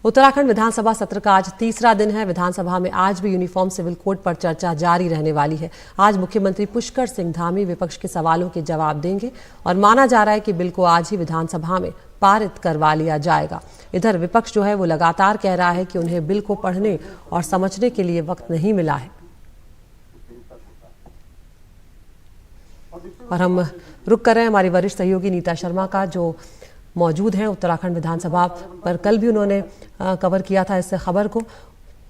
उत्तराखंड विधानसभा सत्र का आज तीसरा दिन है। विधानसभा में आज भी यूनिफॉर्म सिविल कोड पर चर्चा जारी रहने वाली है। आज मुख्यमंत्री पुष्कर सिंह धामी विपक्ष के सवालों के जवाब देंगे और माना जा रहा है कि बिल को आज ही विधानसभा में पारित करवा लिया जाएगा। इधर विपक्ष जो है वो लगातार कह रहा है कि उन्हें बिल को पढ़ने और समझने के लिए वक्त नहीं मिला है। और हम रुक कर रहे हैं हमारी वरिष्ठ सहयोगी नीता शर्मा का, जो मौजूद हैं उत्तराखंड विधानसभा पर। कल भी उन्होंने कवर किया था इस खबर को।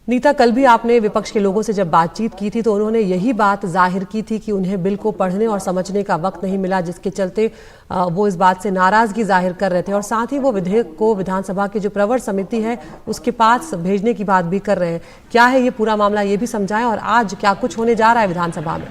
नीता, कल भी आपने विपक्ष के लोगों से जब बातचीत की थी तो उन्होंने यही बात जाहिर की थी कि उन्हें बिल को पढ़ने और समझने का वक्त नहीं मिला, जिसके चलते वो इस बात से नाराजगी जाहिर कर रहे थे और साथ ही वो विधेयक को विधानसभा की जो प्रवर समिति है उसके पास भेजने की बात भी कर रहे हैं। क्या है ये पूरा मामला, ये भी समझाएं, और आज क्या कुछ होने जा रहा है विधानसभा में?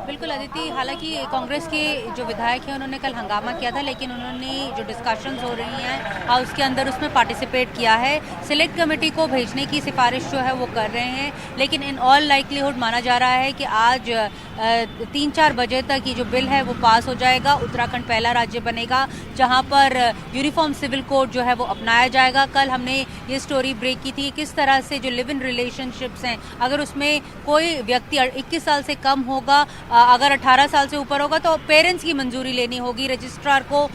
बिल्कुल अदिति, हालांकि कांग्रेस के जो विधायक हैं उन्होंने कल हंगामा किया था, लेकिन उन्होंने जो डिस्कशंस हो रही हैं हाउस के अंदर उसमें पार्टिसिपेट किया है। सिलेक्ट कमेटी को भेजने की सिफारिश जो है वो कर रहे हैं, लेकिन इन ऑल लाइकलीहुड माना जा रहा है कि आज 3-4 बजे तक ये जो बिल है वो पास हो जाएगा। उत्तराखंड पहला राज्य बनेगा जहां पर यूनिफॉर्म सिविल कोड जो है वो अपनाया जाएगा। कल हमने ये स्टोरी ब्रेक की थी किस तरह से जो लिव इन रिलेशनशिप्स हैं, अगर उसमें कोई व्यक्ति 21 साल से कम होगा, अगर 18 साल से ऊपर होगा तो पेरेंट्स की मंजूरी लेनी होगी, रजिस्ट्रार को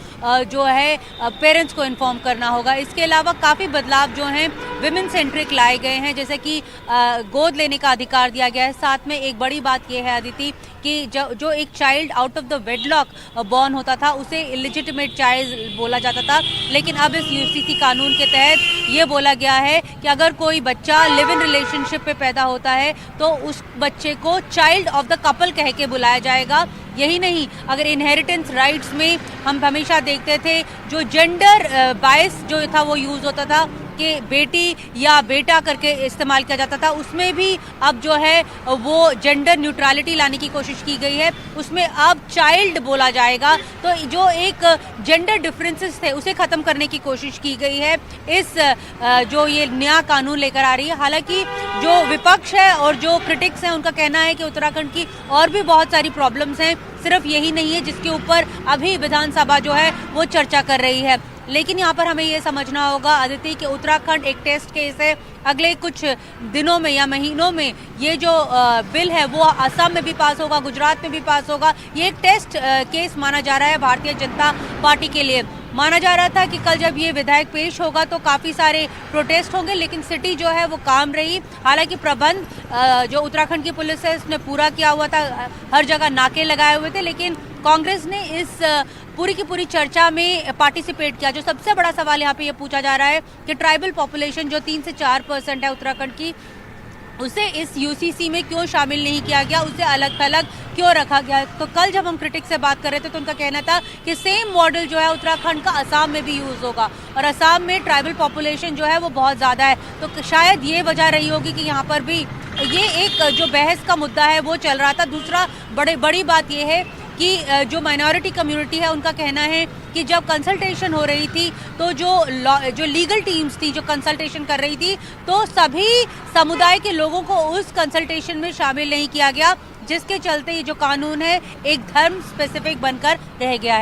जो है पेरेंट्स को इन्फॉर्म करना होगा। इसके अलावा काफ़ी बदलाव जो हैं विमेन सेंट्रिक लाए गए हैं, जैसे कि गोद लेने का अधिकार दिया गया है। साथ में एक बड़ी बात यह है अदिति कि जो एक child out of the wedlock born होता था उसे इलिजिटिमेट चाइल्ड बोला जाता था, लेकिन अब इस यूसीसी कानून के तहत ये बोला गया है कि अगर कोई बच्चा लिव इन रिलेशनशिप पे पैदा होता है तो उस बच्चे को चाइल्ड ऑफ द कपल कह के बुलाया जाएगा। यही नहीं, अगर इनहेरिटेंस राइट्स में हम हमेशा देखते थे जो जेंडर बायस जो था वो यूज होता था कि बेटी या बेटा करके इस्तेमाल किया जाता था, उसमें भी अब जो है वो जेंडर न्यूट्रलिटी लाने की कोशिश की गई है। उसमें अब चाइल्ड बोला जाएगा, तो जो एक जेंडर डिफरेंसेस थे उसे खत्म करने की कोशिश की गई है इस जो ये नया कानून लेकर आ रही है। हालांकि जो विपक्ष है और जो क्रिटिक्स हैं उनका कहना है कि उत्तराखंड की और भी बहुत सारी प्रॉब्लम्स हैं, सिर्फ यही नहीं है जिसके ऊपर अभी विधानसभा जो है वो चर्चा कर रही है। लेकिन यहाँ पर हमें ये समझना होगा अदिति कि उत्तराखंड एक टेस्ट केस है। अगले कुछ दिनों में या महीनों में ये जो बिल है वो असम में भी पास होगा, गुजरात में भी पास होगा। ये एक टेस्ट केस माना जा रहा है भारतीय जनता पार्टी के लिए। माना जा रहा था कि कल जब ये विधेयक पेश होगा तो काफ़ी सारे प्रोटेस्ट होंगे, लेकिन सिटी जो है वो काम रही। हालांकि प्रबंध जो उत्तराखंड की पुलिस है उसने पूरा किया हुआ था, हर जगह नाके लगाए हुए थे, लेकिन कांग्रेस ने इस पूरी की पूरी चर्चा में पार्टिसिपेट किया। जो सबसे बड़ा सवाल यहाँ पे ये पूछा जा रहा है कि ट्राइबल पॉपुलेशन जो 3 से 4% है उत्तराखंड की, उसे इस यूसीसी में क्यों शामिल नहीं किया गया, उसे अलग थलग क्यों रखा गया। तो कल जब हम क्रिटिक से बात कर रहे थे तो उनका कहना था कि सेम मॉडल जो है उत्तराखंड का असम में भी यूज होगा, और असम में ट्राइबल पॉपुलेशन जो है वो बहुत ज़्यादा है, तो शायद ये वजह रही होगी कि यहाँ पर भी ये एक जो बहस का मुद्दा है वो चल रहा था। दूसरा बड़ी बात ये है कि जो माइनॉरिटी कम्युनिटी है उनका कहना है कि जब कंसल्टेशन हो रही थी तो जो लीगल टीम्स थी जो कंसल्टेशन कर रही थी, तो सभी समुदाय के लोगों को उस कंसल्टेशन में शामिल नहीं किया गया, जिसके चलते ये जो कानून है एक धर्म स्पेसिफिक बनकर रह गया है।